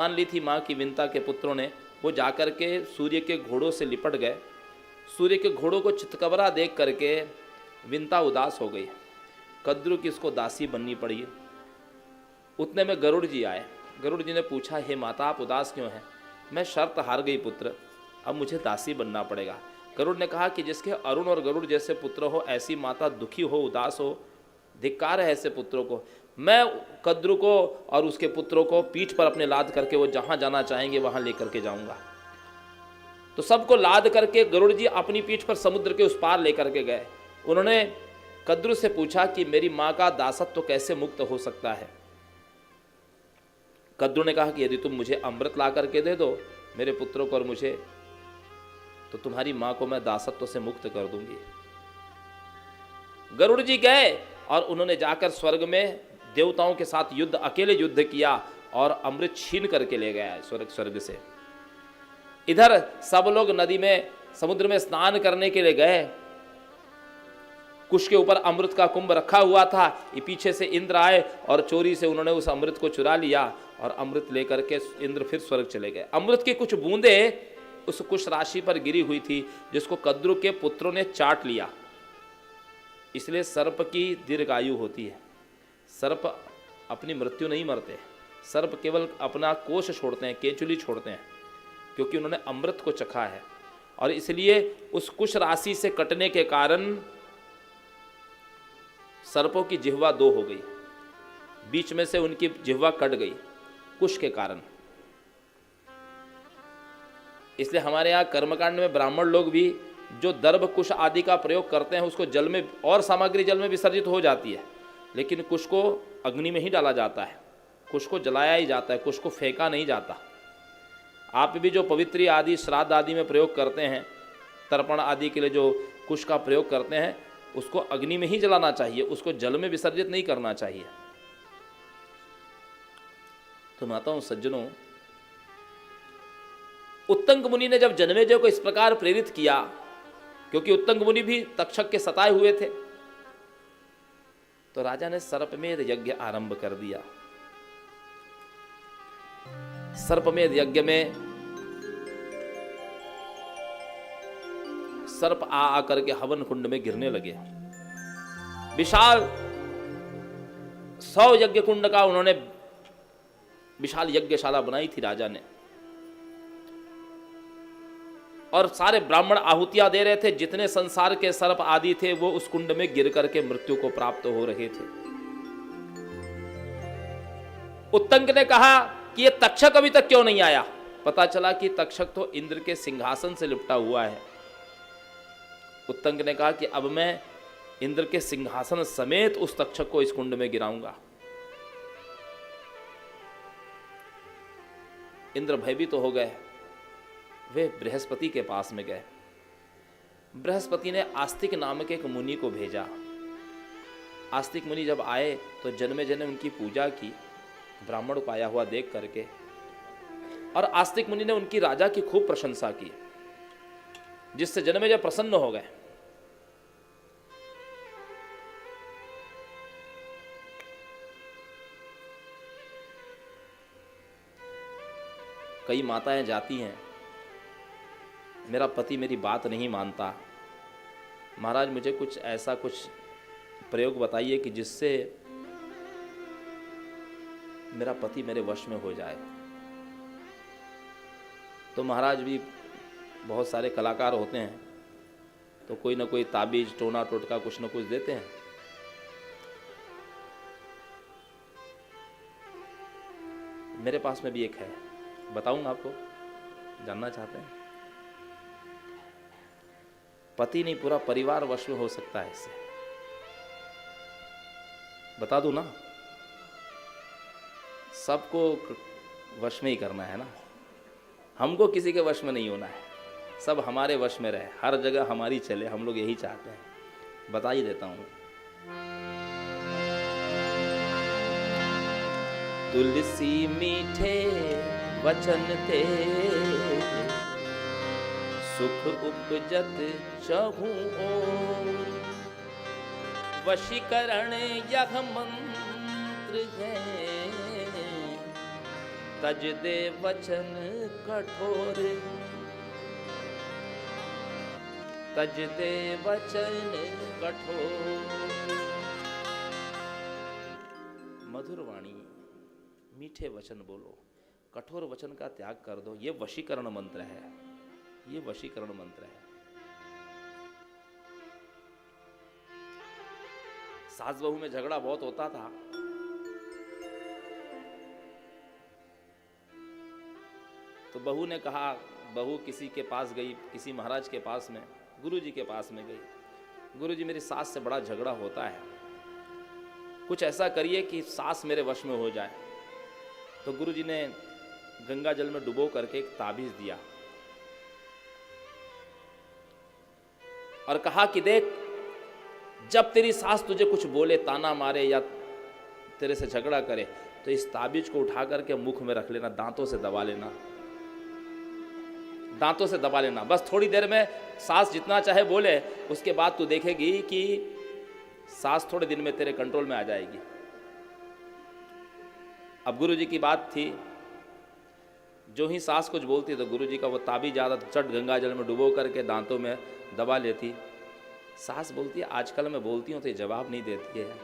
मान ली थी माँ की विंता के पुत्रों ने, वो जाकर के सूर्य के घोड़ों से लिपट गए। सूर्य के घोड़ों को चितकबरा देख करके विंता उदास हो गई। कद्रु की इसको दासी बननी पड़ी। उतने में गरुड़ जी आए। गरुड़ जी ने पूछा, हे माता आप उदास क्यों हैं? मैं शर्त हार गई पुत्र, अब मुझे दासी बनना पड़ेगा। गरुड़ ने कहा कि जिसके अरुण और गरुड़ जैसे पुत्र हो, ऐसी माता दुखी हो, उदास हो, धिक्कार है ऐसे पुत्रों को। मैं कद्रु को और उसके पुत्रों को पीठ पर अपने लाद करके वो जहां जाना चाहेंगे वहां लेकर के जाऊंगा। तो सबको लाद करके गरुड़ जी अपनी पीठ पर समुद्र के उस पार लेकर के गए। उन्होंने कद्रु से पूछा कि मेरी मां का दासत्व तो कैसे मुक्त हो सकता है? कद्रु ने कहा कि यदि तुम मुझे अमृत ला करके दे दो मेरे पुत्रों को और मुझे, तो तुम्हारी मां को मैं दासत्व से मुक्त कर दूंगी। गरुड़ जी गए और उन्होंने जाकर स्वर्ग में देवताओं के साथ युद्ध, अकेले युद्ध किया और अमृत छीन करके ले गया स्वर्ग से। इधर सब लोग नदी में, समुद्र में स्नान करने के लिए गए। कुश के ऊपर अमृत का कुंभ रखा हुआ था। ये पीछे से इंद्र आए और चोरी से उन्होंने उस अमृत को चुरा लिया और अमृत लेकर के इंद्र फिर स्वर्ग चले गए। अमृत की कुछ बूंदें उस कुश राशि पर गिरी हुई थी, जिसको कद्रु के पुत्रों ने चाट लिया। इसलिए सर्प की दीर्घायु होती है। सर्प अपनी मृत्यु नहीं मरते, सर्प केवल अपना कोश छोड़ते हैं, केंचुली छोड़ते हैं, क्योंकि उन्होंने अमृत को चखा है। और इसलिए उस कुश राशि से कटने के कारण सर्पों की जिह्वा दो हो गई, बीच में से उनकी जिह्वा कट गई कुश के कारण। इसलिए हमारे यहाँ कर्मकांड में ब्राह्मण लोग भी जो दर्भ कुश आदि का प्रयोग करते हैं, उसको जल में और सामग्री जल में विसर्जित हो जाती है, लेकिन कुश को अग्नि में ही डाला जाता है, कुश को जलाया ही जाता है, कुश को फेंका नहीं जाता। आप भी जो पवित्री आदि श्राद्ध आदि में प्रयोग करते हैं, तर्पण आदि के लिए जो कुश का प्रयोग करते हैं, उसको अग्नि में ही जलाना चाहिए, उसको जल में विसर्जित नहीं करना चाहिए। तो माताओं सज्जनों, उत्तंग मुनि ने जब जन्मेजय को इस प्रकार प्रेरित किया, क्योंकि उत्तंग मुनि भी तक्षक के सताए हुए थे, तो राजा ने सर्पमेध यज्ञ आरंभ कर दिया। सर्पमेध यज्ञ में सर्प आ करके हवन कुंड में गिरने लगे। विशाल 100 यज्ञ कुंड का उन्होंने विशाल यज्ञशाला बनाई थी राजा ने, और सारे ब्राह्मण आहुतियां दे रहे थे। जितने संसार के सर्प आदि थे वो उस कुंड में गिर करके मृत्यु को प्राप्त हो रहे थे। उत्तंग ने कहा कि ये तक्षक अभी तक क्यों नहीं आया? पता चला कि तक्षक तो इंद्र के सिंहासन से लिपटा हुआ है। उत्तंग ने कहा कि अब मैं इंद्र के सिंहासन समेत उस तक्षक को इस कुंड में गिराऊंगा। इंद्र भयभीत हो गए, वे बृहस्पति के पास में गए। बृहस्पति ने आस्तिक नामक एक मुनि को भेजा। आस्तिक मुनि जब आए तो जन्मे उनकी पूजा की, ब्राह्मण को आया हुआ देख करके, और आस्तिक मुनि ने उनकी राजा की खूब प्रशंसा की, जिससे जन्मेजय प्रसन्न हो गए। कई माताएं जाती हैं, मेरा पति मेरी बात नहीं मानता, महाराज मुझे कुछ ऐसा कुछ प्रयोग बताइए कि जिससे मेरा पति मेरे वश में हो जाए। तो महाराज भी बहुत सारे कलाकार होते हैं, तो कोई ना कोई ताबीज टोना टोटका कुछ ना कुछ देते हैं। मेरे पास में भी एक है, बताऊंगा आपको, जानना चाहते हैं? पति नहीं, पूरा परिवार वश में हो सकता है इससे। बता दूं ना? सबको वश में ही करना है ना, हमको किसी के वश में नहीं होना है, सब हमारे वश में रहे, हर जगह हमारी चले, हम लोग यही चाहते हैं। बता ही देता हूं। तुलसी मीठे वचन ते सुख उपजत चहु ओर, वशीकरण यह मंत्र है तज दे वचन कठोर, तज दे वचन कठोर। मधुर वाणी, मीठे वचन बोलो, कठोर वचन का त्याग कर दो। ये वशीकरण मंत्र है, ये वशीकरण मंत्र है। सास बहू में झगड़ा बहुत होता था। तो बहू ने कहा, बहू किसी के पास गई, किसी महाराज के पास में, गुरुजी के पास में गई, गुरुजी मेरी सास से बड़ा झगड़ा होता है, कुछ ऐसा करिए कि सास मेरे वश में हो जाए। तो गुरुजी ने गंगा जल में डुबो करके एक ताबीज दिया और कहा कि देख, जब तेरी सास तुझे कुछ बोले, ताना मारे या तेरे से झगड़ा करे, तो इस ताबीज को उठा करके मुख में रख लेना, दांतों से दबा लेना, दांतों से दबा लेना। बस थोड़ी देर में सास जितना चाहे बोले, उसके बाद तू देखेगी कि सास थोड़े दिन में तेरे कंट्रोल में आ जाएगी। अब गुरुजी की बात थी, जो ही सास कुछ बोलती तो गुरुजी का वो ताबीज ज़्यादा चट गंगा जल में डुबो करके दांतों में दबा लेती। सास बोलती है, आजकल मैं बोलती हूँ तो ये जवाब नहीं देती है।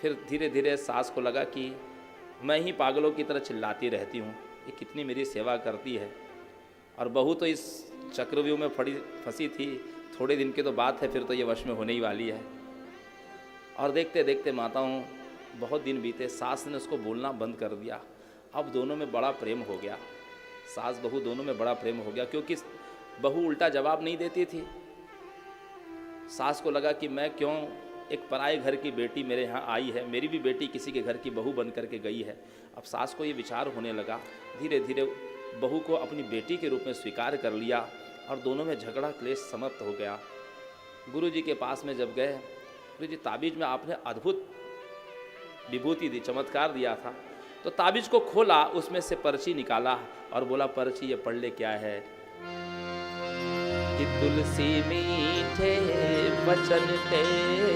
फिर धीरे धीरे सास को लगा कि मैं ही पागलों की तरह चिल्लाती रहती हूँ, ये कितनी मेरी सेवा करती है। और बहू तो इस चक्रव्यूह में फंसी थी, थोड़े दिन की तो बात है, फिर तो ये वश में होने ही वाली है। और देखते देखते माताओं बहुत दिन बीते, सास ने उसको बोलना बंद कर दिया। अब दोनों में बड़ा प्रेम हो गया, सास बहू दोनों में बड़ा प्रेम हो गया, क्योंकि बहू उल्टा जवाब नहीं देती थी। सास को लगा कि मैं क्यों, एक पराए घर की बेटी मेरे यहाँ आई है, मेरी भी बेटी किसी के घर की बहू बन करके गई है। अब सास को ये विचार होने लगा, धीरे धीरे बहू को अपनी बेटी के रूप में स्वीकार कर लिया और दोनों में झगड़ा क्लेश समाप्त हो गया। गुरुजी के पास में जब गए, गुरुजी ताबीज में आपने अद्भुत विभूति दी, चमत्कार दिया था। तो ताबीज को खोला, उसमें से पर्ची निकाला और बोला, पर्ची ये पढ़ ले क्या है कि तुलसी मीठे वचन तेरे,